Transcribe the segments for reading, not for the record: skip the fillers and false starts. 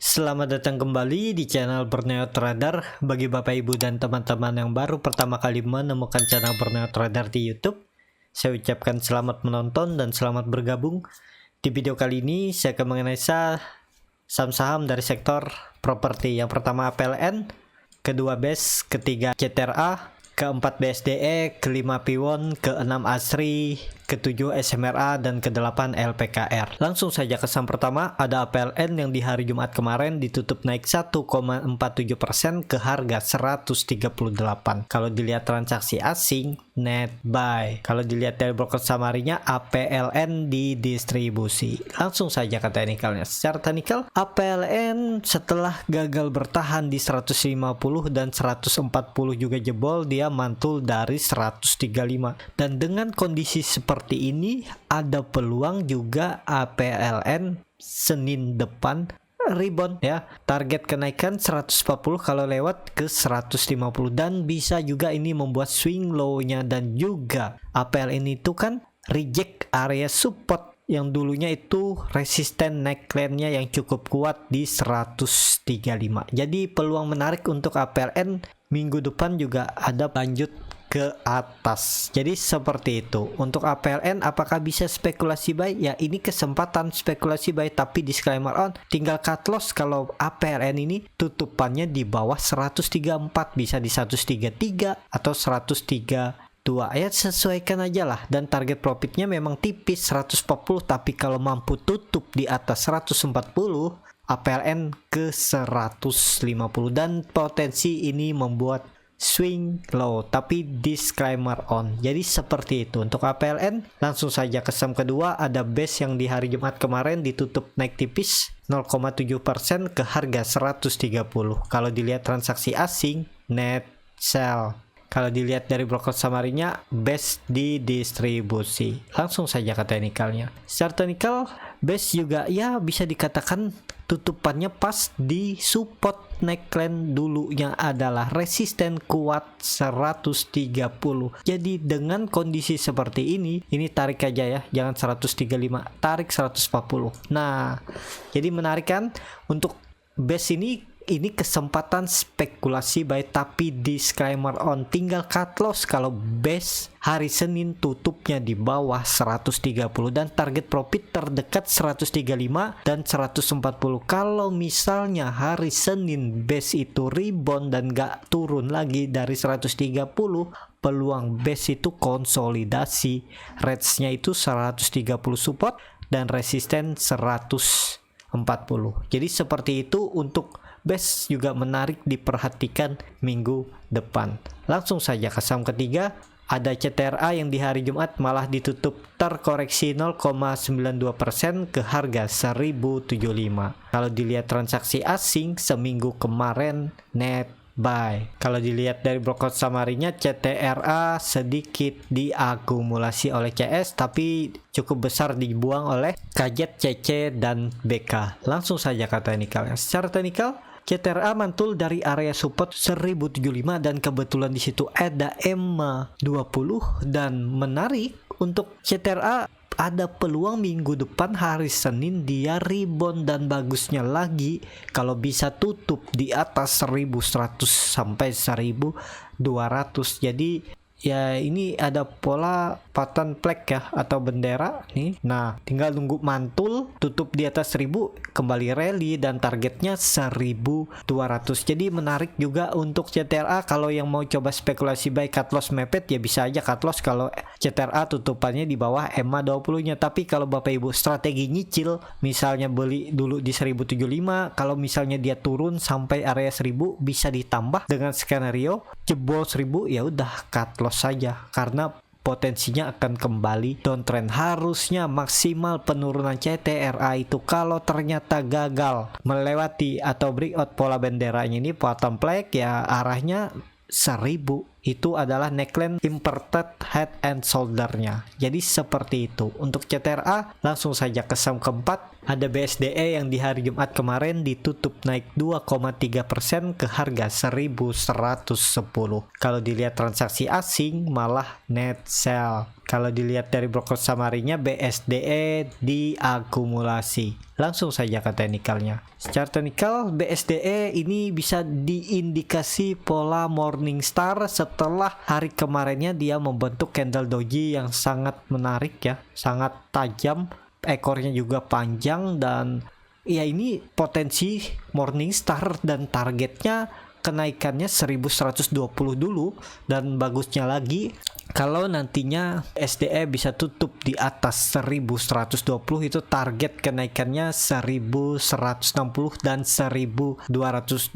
Selamat datang kembali di channel Borneo Trader. Bagi Bapak Ibu dan teman-teman yang baru pertama kali menemukan channel Borneo Trader di YouTube, saya ucapkan selamat menonton dan selamat bergabung. Di video kali ini saya akan menganalisa saham-saham dari sektor properti. Yang pertama PLN, kedua BES, ketiga CTRA, keempat BSDE, kelima Piwon, keenam ASRI, ketujuh SMRA, dan kedelapan LPKR. Langsung saja ke saham pertama, ada APLN yang di hari Jumat kemarin ditutup naik 1,47% ke harga 138. Kalau dilihat transaksi asing, net buy. Kalau dilihat dari broker samarinya, APLN didistribusi. Langsung saja ke teknikalnya. Secara teknikal, APLN setelah gagal bertahan di 150 dan 140 juga jebol, dia mantul dari 135. Dan dengan kondisi seperti ini, ada peluang juga APLN Senin depan rebound ya. Target kenaikan 140 kalau lewat ke 150, dan bisa juga ini membuat swing low-nya. Dan juga APLN itu kan reject area support yang dulunya itu resisten neckline-nya yang cukup kuat di 135. Jadi peluang menarik untuk APLN minggu depan juga ada lanjut ke atas. Jadi seperti itu. Untuk APLN apakah bisa spekulasi buy? Ya, ini kesempatan spekulasi buy, tapi disclaimer on, tinggal cut loss kalau APLN ini tutupannya di bawah 134, bisa di 133 atau 132. Ya sesuaikan aja lah. Dan target profitnya memang tipis 140, tapi kalau mampu tutup di atas 140, APLN ke 150, dan potensi ini membuat swing low, tapi disclaimer on. Jadi seperti itu untuk APLN. Langsung saja ke saham kedua, ada BES yang di hari Jumat kemarin ditutup naik tipis 0,7% ke harga 130. Kalau dilihat transaksi asing, net sell. Kalau dilihat dari broker samarinya, BES didistribusi. Langsung saja ke teknikalnya. Secara teknikal, BES juga ya bisa dikatakan tutupannya pas di support neckline dulunya adalah resisten kuat 130. Jadi dengan kondisi seperti ini tarik aja ya, jangan 135, tarik 140. Nah, jadi menarik kan untuk BES ini kesempatan spekulasi buy, tapi disclaimer on, tinggal cut loss kalau BES hari Senin tutupnya di bawah 130 dan target profit terdekat 135 dan 140. Kalau misalnya hari Senin BES itu rebound dan gak turun lagi dari 130, peluang BES itu konsolidasi, range-nya itu 130 support dan resisten 140. Jadi seperti itu untuk BES, juga menarik diperhatikan minggu depan. Langsung saja ke saham ketiga, ada CTRA yang di hari Jumat malah ditutup terkoreksi 0,92% ke harga 1075. Kalau dilihat transaksi asing seminggu kemarin net buy. Kalau dilihat dari broker samarinya, CTRA sedikit diakumulasi oleh CS, tapi cukup besar dibuang oleh KZ, CC, dan BK. Langsung saja ke teknikalnya. Secara teknikal, CTRA mantul dari area support 1075 dan kebetulan di situ ada EMA 20, dan menarik untuk CTRA ada peluang minggu depan hari Senin dia rebound, dan bagusnya lagi kalau bisa tutup di atas 1100 sampai 1200. Jadi ya ini ada pola pattern flag ya atau bendera nih. Nah, tinggal nunggu mantul tutup di atas 1000, kembali rally, dan targetnya 1200. Jadi menarik juga untuk CTRA. Kalau yang mau coba spekulasi buy cut loss mepet ya bisa aja cut loss kalau CTRA tutupannya di bawah EMA 20-nya. Tapi kalau Bapak Ibu strategi nyicil, misalnya beli dulu di 1075, kalau misalnya dia turun sampai area 1000 bisa ditambah dengan skenario jebol 1000, ya udah cut loss saja karena potensinya akan kembali downtrend. Harusnya maksimal penurunan CTRA itu kalau ternyata gagal melewati atau breakout pola benderanya ini bottom flag, ya arahnya 1000. Itu adalah neckline inverted head and shoulder-nya. Jadi seperti itu. Untuk CTRA, langsung saja ke saham keempat, ada BSDE yang di hari Jumat kemarin ditutup naik 2,3% ke harga 1110. Kalau dilihat transaksi asing malah net sell. Kalau dilihat dari broker summary-nya, BSDE diakumulasi. Langsung saja ke teknikalnya. Secara teknikal, BSDE ini bisa diindikasi pola Morningstar setelah hari kemarinnya dia membentuk candle doji yang sangat menarik ya, sangat tajam, ekornya juga panjang, dan ya ini potensi Morningstar dan targetnya kenaikannya 1120 dulu, dan bagusnya lagi kalau nantinya SDE bisa tutup di atas 1120, itu target kenaikannya 1160 dan 1200,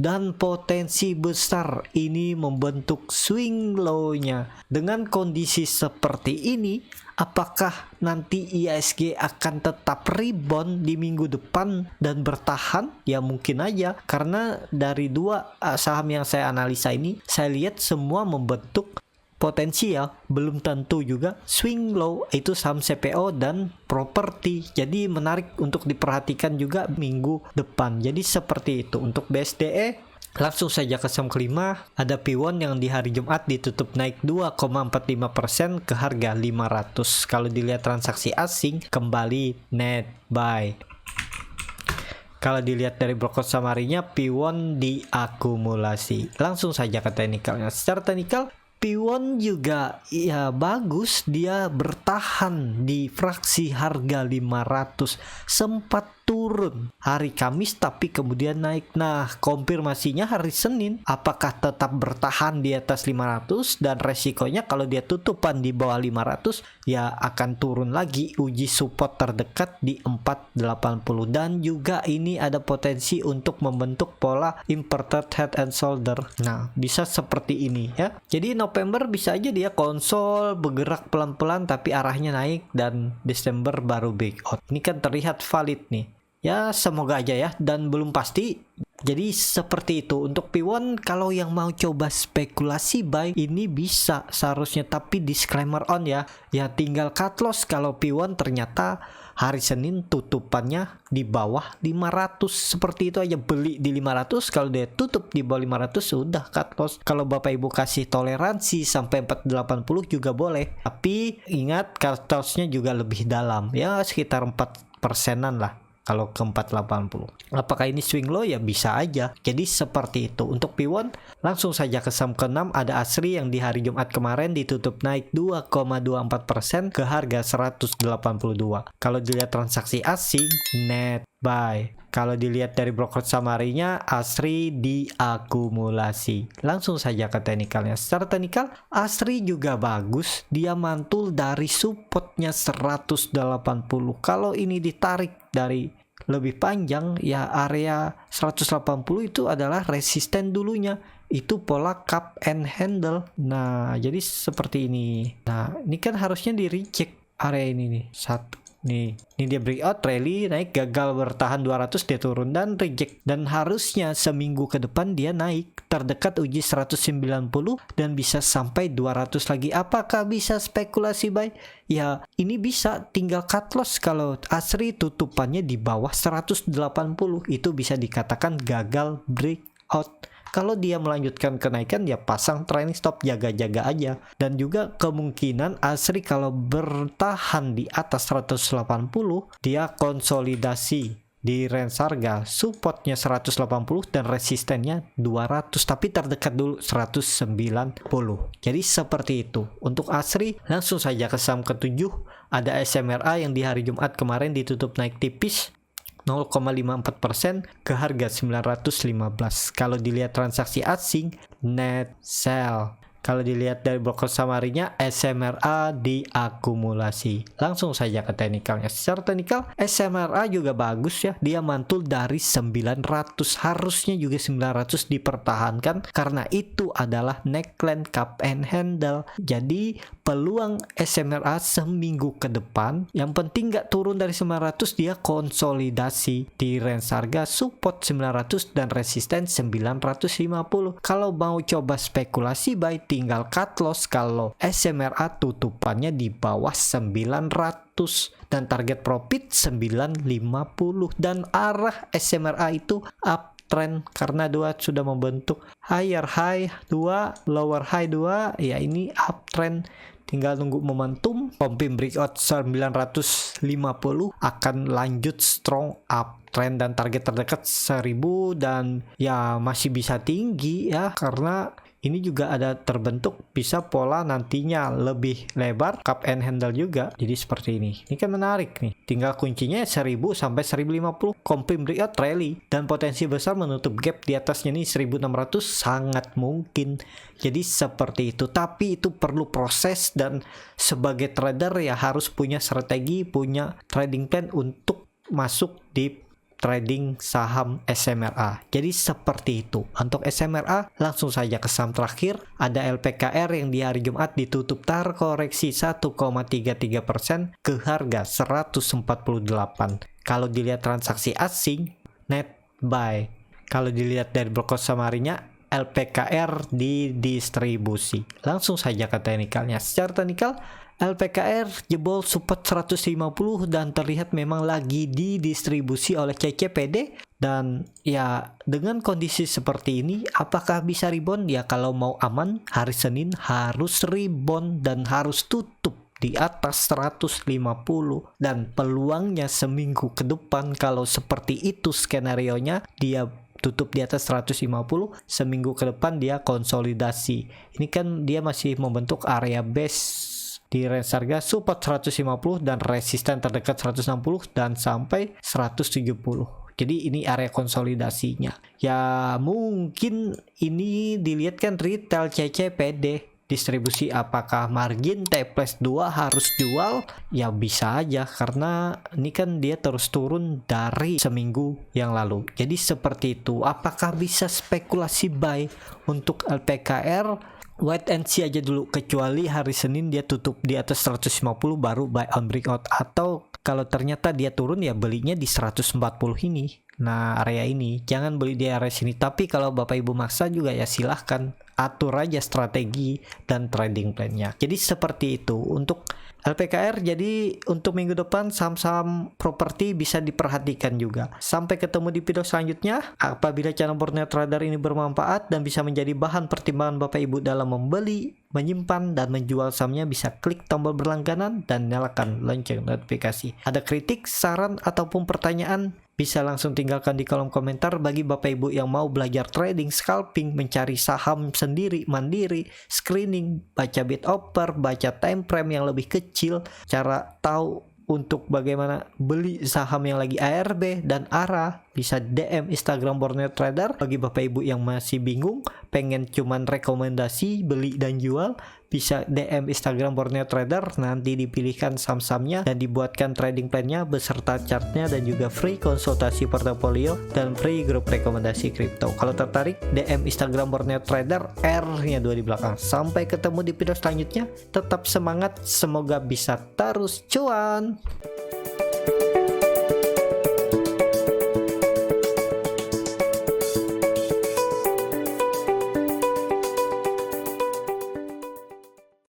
dan potensi besar ini membentuk swing low-nya. Dengan kondisi seperti ini, apakah nanti IHSG akan tetap rebound di minggu depan dan bertahan? Ya mungkin aja, karena dari dua saham yang saya analisa ini, saya lihat semua membentuk potensial, belum tentu juga swing low, itu saham CPO dan properti. Jadi menarik untuk diperhatikan juga minggu depan. Jadi seperti itu untuk BSDE. Langsung saja ke saham kelima, ada Piwon yang di hari Jumat ditutup naik 2,45% ke harga 500. Kalau dilihat transaksi asing, kembali net buy. Kalau dilihat dari broker summary-nya, Piwon diakumulasi. Langsung saja ke teknikalnya. Secara teknikal, Piwon juga ya bagus, dia bertahan di fraksi harga 500, sempat turun hari Kamis tapi kemudian naik. Nah, konfirmasinya hari Senin, apakah tetap bertahan di atas 500, dan resikonya kalau dia tutupan di bawah 500 ya akan turun lagi, uji support terdekat di 480, dan juga ini ada potensi untuk membentuk pola inverted head and shoulder. Nah, bisa seperti ini ya. Jadi November bisa aja dia konsol bergerak pelan-pelan tapi arahnya naik, dan Desember baru breakout. Ini kan terlihat valid nih. Ya semoga aja ya, dan belum pasti. Jadi seperti itu untuk Piwon. Kalau yang mau coba spekulasi buy ini bisa seharusnya, tapi disclaimer on ya. Ya tinggal cut loss kalau Piwon ternyata hari Senin tutupannya di bawah 500, seperti itu aja, beli di 500. Kalau dia tutup di bawah 500 sudah cut loss. Kalau Bapak Ibu kasih toleransi sampai 480 juga boleh, tapi ingat cut lossnya juga lebih dalam ya, sekitar 4%-an lah kalau ke 480. Apakah ini swing low? Ya bisa aja. Jadi seperti itu untuk Piwon. Langsung saja ke saham ke-6, ada Asri yang di hari Jumat kemarin ditutup naik 2,24% ke harga 182. Kalau dilihat transaksi asing, net buy. Kalau dilihat dari broker summary-nya, Asri diakumulasi. Langsung saja ke teknikalnya. Secara teknikal, Asri juga bagus. Dia mantul dari supportnya 180. Kalau ini ditarik dari lebih panjang ya, area 180 itu adalah resisten dulunya, itu pola cup and handle. Nah jadi seperti ini. Nah ini kan harusnya di reject area ini nih, satu nih, ini dia breakout rally naik, gagal bertahan 200, dia turun dan reject, dan harusnya seminggu ke depan dia naik terdekat uji 190 dan bisa sampai 200 lagi. Apakah bisa spekulasi buy? Ya ini bisa, tinggal cut loss. Kalau Asri tutupannya di bawah 180 itu bisa dikatakan gagal breakout. Kalau dia melanjutkan kenaikan ya pasang trailing stop, jaga-jaga aja. Dan juga kemungkinan Asri kalau bertahan di atas 180 dia konsolidasi di range harga supportnya 180 dan resistennya 200, tapi terdekat dulu 190. Jadi seperti itu untuk Asri. Langsung saja ke saham ke-7, ada SMRA yang di hari Jumat kemarin ditutup naik tipis 0,54% ke harga 915. Kalau dilihat transaksi asing, net sell. Kalau dilihat dari broker summary-nya, SMRA diakumulasi. Langsung saja ke teknikalnya. Secara teknikal, SMRA juga bagus ya. Dia mantul dari 900. Harusnya juga 900 dipertahankan, karena itu adalah neckline cup and handle. Jadi peluang SMRA seminggu ke depan, yang penting nggak turun dari 900, dia konsolidasi di range harga support 900 dan resisten 950. Kalau mau coba spekulasi buy, tinggal cut loss kalau SMRA tutupannya di bawah 900 dan target profit 950, dan arah SMRA itu uptrend karena dua sudah membentuk higher high 2, lower high 2, ya ini uptrend tinggal nunggu momentum. Confirm breakout 950 akan lanjut strong uptrend dan target terdekat 1000 dan ya masih bisa tinggi ya, karena ini juga ada terbentuk bisa pola nantinya lebih lebar, cup and handle juga. Jadi seperti ini kan menarik nih. Tinggal kuncinya 1000 sampai 1050 confirm breakout rally dan potensi besar menutup gap di atasnya nih 1600 sangat mungkin. Jadi seperti itu, tapi itu perlu proses dan sebagai trader ya harus punya strategi, punya trading plan untuk masuk di trading saham SMRA. Jadi seperti itu. Untuk SMRA langsung saja ke saham terakhir. Ada LPKR yang di hari Jumat ditutup terkoreksi 1,33% ke harga 148. Kalau dilihat transaksi asing, net buy. Kalau dilihat dari broker summary-nya, LPKR didistribusi. Langsung saja ke teknikalnya. Secara teknikal, LPKR jebol support 150 dan terlihat memang lagi didistribusi oleh CCPD. Dan ya dengan kondisi seperti ini apakah bisa rebound? Ya kalau mau aman hari Senin harus rebound dan harus tutup di atas 150 dan peluangnya seminggu ke depan kalau seperti itu skenarionya, dia tutup di atas 150, seminggu ke depan dia konsolidasi. Ini kan dia masih membentuk area base di range harga support 150 dan resisten terdekat 160 dan sampai 170. Jadi ini area konsolidasinya. Ya mungkin ini dilihat kan retail CCPD distribusi, apakah margin T+2 harus jual? Ya bisa aja karena ini kan dia terus turun dari seminggu yang lalu. Jadi seperti itu. Apakah bisa spekulasi buy untuk LPKR? Wait and see aja dulu, kecuali hari Senin dia tutup di atas 150 baru buy on breakout, atau kalau ternyata dia turun ya belinya di 140 ini. Nah area ini jangan beli di area sini, tapi kalau Bapak Ibu maksa juga ya silahkan atur aja strategi dan trading plan-nya. Jadi seperti itu untuk LPKR. Jadi untuk minggu depan saham-saham properti bisa diperhatikan juga. Sampai ketemu di video selanjutnya. Apabila channel Borneo Trader ini bermanfaat dan bisa menjadi bahan pertimbangan Bapak Ibu dalam membeli, menyimpan, dan menjual sahamnya, bisa klik tombol berlangganan dan nyalakan lonceng notifikasi. Ada kritik, saran, ataupun pertanyaan, bisa langsung tinggalkan di kolom komentar. Bagi Bapak Ibu yang mau belajar trading, scalping, mencari saham sendiri, mandiri, screening, baca bid offer, baca time frame yang lebih kecil, cara tahu untuk bagaimana beli saham yang lagi ARB dan ARA, bisa DM Instagram Borneo Trader. Bagi Bapak Ibu yang masih bingung, pengen cuman rekomendasi beli dan jual, bisa DM Instagram Borneo Trader, nanti dipilihkan saham-sahamnya dan dibuatkan trading plan-nya beserta chartnya dan juga free konsultasi portofolio dan free grup rekomendasi kripto. Kalau tertarik, DM Instagram Borneo Trader, R-nya 2 di belakang. Sampai ketemu di video selanjutnya, tetap semangat, semoga bisa terus cuan.